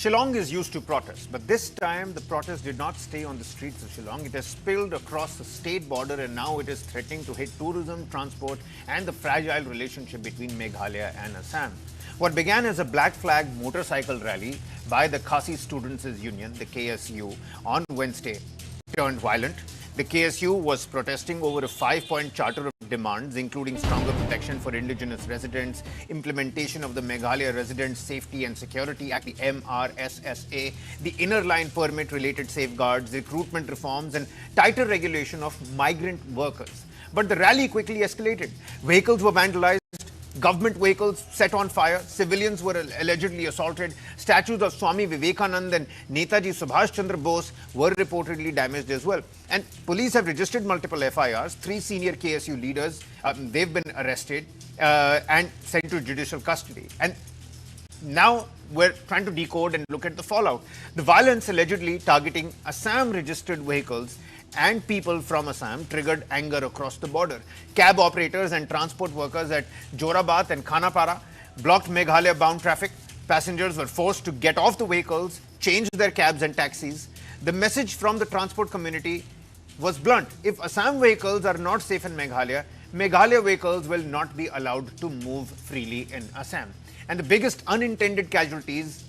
Shillong is used to protests, but this time the protest did not stay on the streets of Shillong. It has spilled across the state border and now it is threatening to hit tourism, transport and the fragile relationship between Meghalaya and Assam. What began as a black flag motorcycle rally by the Khasi Students Union, the KSU, on Wednesday turned violent. The KSU was protesting over a 5-point charter of demands, including stronger protection for indigenous residents, implementation of the Meghalaya Residents Safety and Security Act, the MRSSA, the inner line permit related safeguards, recruitment reforms and tighter regulation of migrant workers. But the rally quickly escalated. Vehicles were vandalized. Government vehicles set on fire, civilians were allegedly assaulted, statues of Swami Vivekananda and Netaji Subhash Chandra Bose were reportedly damaged as well. And police have registered multiple FIRs, 3 senior KSU leaders, they've been arrested and sent to judicial custody. And now we're trying to decode and look at the fallout. The violence allegedly targeting Assam-registered vehicles and people from Assam triggered anger across the border. Cab operators and transport workers at Jorabat and Khanapara blocked Meghalaya-bound traffic. Passengers were forced to get off the vehicles, change their cabs and taxis. The message from the transport community was blunt. If Assam vehicles are not safe in Meghalaya, Meghalaya vehicles will not be allowed to move freely in Assam. And the biggest unintended casualties,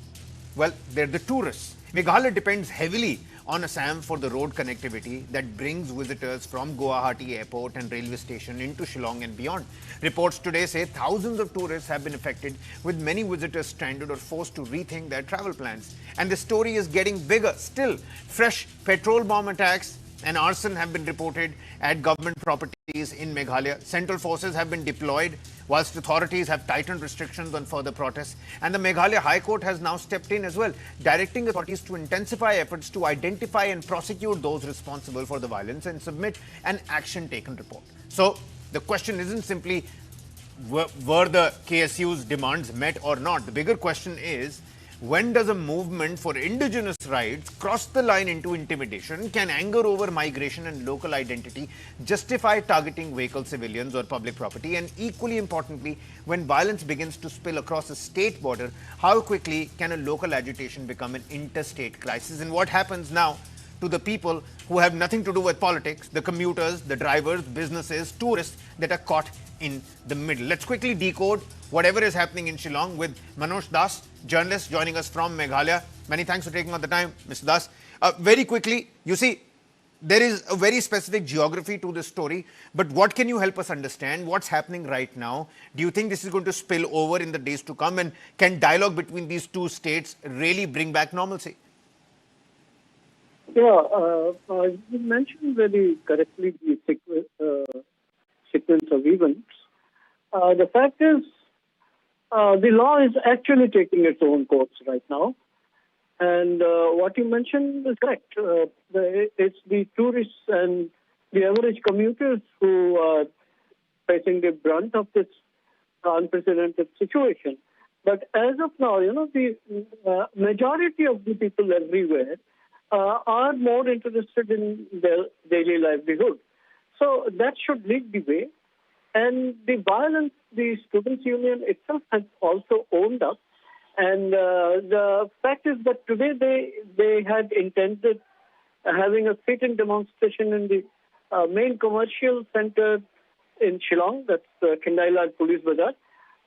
well, they're the tourists. Meghalaya depends heavily on Assam for the road connectivity that brings visitors from Guwahati airport and railway station into Shillong and beyond. Reports today say thousands of tourists have been affected, with many visitors stranded or forced to rethink their travel plans. And the story is getting bigger still. Fresh petrol bomb attacks and arson have been reported at government properties in Meghalaya. Central forces have been deployed whilst authorities have tightened restrictions on further protests. And the Meghalaya High Court has now stepped in as well, directing authorities to intensify efforts to identify and prosecute those responsible for the violence and submit an action taken report. So the question isn't simply were the KSU's demands met or not. The bigger question is, when does a movement for indigenous rights cross the line into intimidation? Can anger over migration and local identity justify targeting vehicle, civilians or public property? And equally importantly, when violence begins to spill across a state border, how quickly can a local agitation become an interstate crisis? And what happens now to the people who have nothing to do with politics, the commuters, the drivers, businesses, tourists that are caught in the middle? Let's quickly decode whatever is happening in Shillong with Manoj Das, journalist joining us from Meghalaya. Many thanks for taking out the time, Mr. Das. Very quickly, you see, there is a very specific geography to this story, but what can you help us understand? What's happening right now? Do you think this is going to spill over in the days to come? And can dialogue between these two states really bring back normalcy? Yeah, you mentioned very correctly the sequence of events. The fact is, the law is actually taking its own course right now. And what you mentioned is correct. It's the tourists and the average commuters who are facing the brunt of this unprecedented situation. But as of now, the majority of the people everywhere are more interested in their daily livelihood. So that should lead the way. And the violence, the Students' Union itself has also owned up. And the fact is that today they had intended having a sit-in demonstration in the main commercial center in Shillong, that's Kindailad Police Bazaar.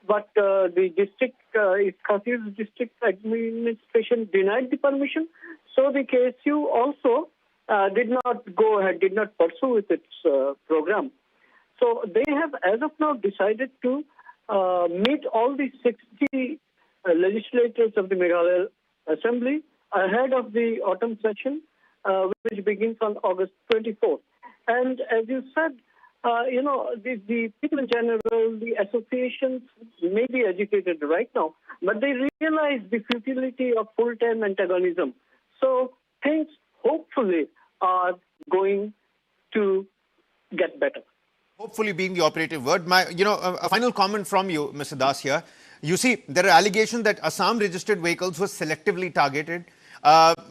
But the district, Khasi's district administration denied the permission. So the KSU also did not go ahead, did not pursue with its program. So they have, as of now, decided to meet all the 60 legislators of the Meghalaya Assembly ahead of the autumn session, which begins on August 24th. And as you said, the people in general, the associations may be agitated right now, but they realize the futility of full-time antagonism. So things hopefully are going to get better. Hopefully being the operative word. A final comment from you, Mr. Das here. You see, there are allegations that Assam-registered vehicles were selectively targeted.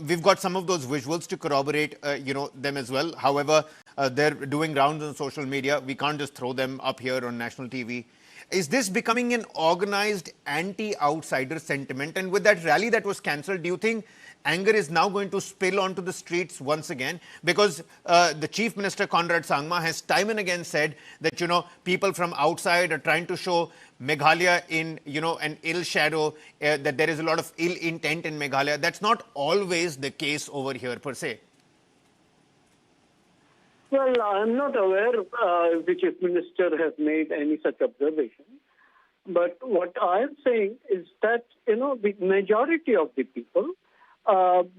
We've got some of those visuals to corroborate, them as well. However, they're doing rounds on social media. We can't just throw them up here on national TV. Is this becoming an organized anti-outsider sentiment? And with that rally that was cancelled, do you think anger is now going to spill onto the streets once again? Because the Chief Minister, Conrad Sangma, has time and again said that, people from outside are trying to show Meghalaya in, an ill shadow, that there is a lot of ill intent in Meghalaya. That's not always the case over here, per se. Well, I'm not aware the Chief Minister has made any such observation. But what I'm saying is that, the majority of the people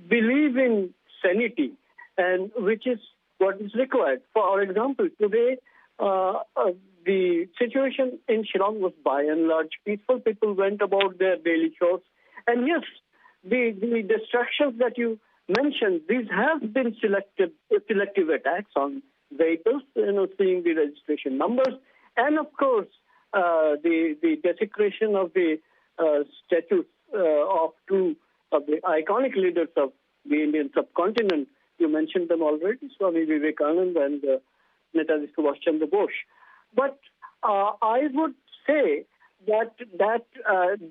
believe in sanity, and which is what is required. For example, today, the situation in Shillong was by and large peaceful. People went about their daily chores. And yes, the distractions that you mentioned, these have been selective attacks on vehicles, seeing the registration numbers, and of course, the desecration of the statues of two of the iconic leaders of the Indian subcontinent. You mentioned them already, Swami Vivekananda and Netaji Subhash Chandra Bose. But I would say that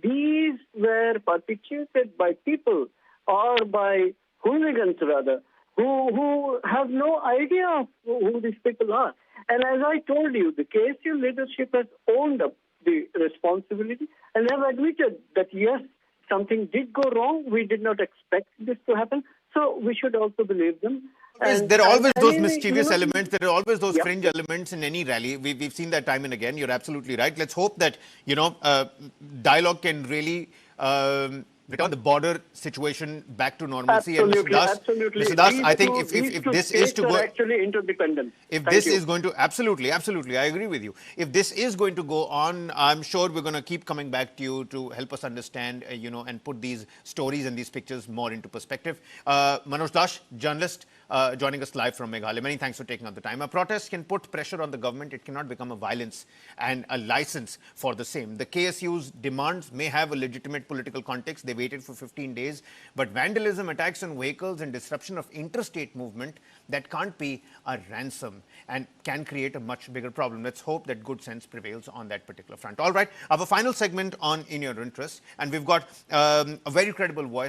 these were perpetrated by people, or by hooligans rather, who have no idea of who these people are. And as I told you, the KSU leadership has owned up the responsibility and have admitted that yes, something did go wrong. We did not expect this to happen. So we should also believe them. Yes, there are always those mischievous elements. There are always those fringe elements in any rally. We've seen that time and again. You're absolutely right. Let's hope that, dialogue can really return the border situation back to normalcy. Absolutely, and absolutely. Mr. Das, I think if this is to go, actually interdependent. If this is going to, absolutely, I agree with you. If this is going to go on, I'm sure we're going to keep coming back to you to help us understand, and put these stories and these pictures more into perspective. Manoj Das, journalist, joining us live from Meghalaya. Many thanks for taking up the time. A protest can put pressure on the government. It cannot become a violence and a license for the same. The KSU's demands may have a legitimate political context. They waited for 15 days. But vandalism, attacks on vehicles and disruption of interstate movement, that can't be a ransom and can create a much bigger problem. Let's hope that good sense prevails on that particular front. All right, our final segment on In Your Interest, and we've got a very credible voice